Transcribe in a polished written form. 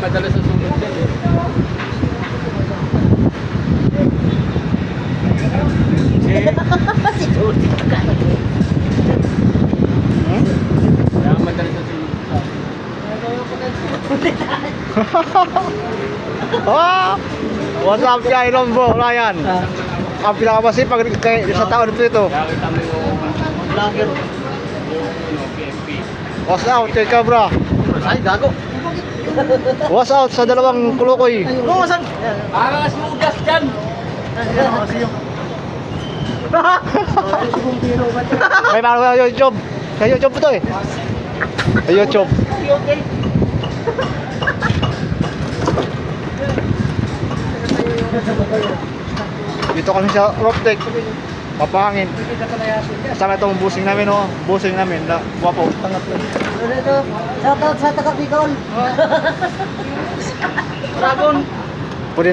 madala sa sumot yan eh. Si Tony. Kaya madala sa sumot. Ah! What's up kay Lombo, Ryan? Ang pinakamasipag sa tao dito. Kaya kita mo yung Vlogger. PMP. What's out kay Cabra? Ay, gago. What's out sa dalawang kulukoy? Oo, saan? Parang sugas dyan! May mga YouTube. Sa YouTube to eh. Sa YouTube. Okay. Dito kami sa roof deck. Papahangin. Kasama itong busing namin oh. Busing namin. Wapo. Ano ito? Shoutout sa taga Bicol. Dragon! Pwede na.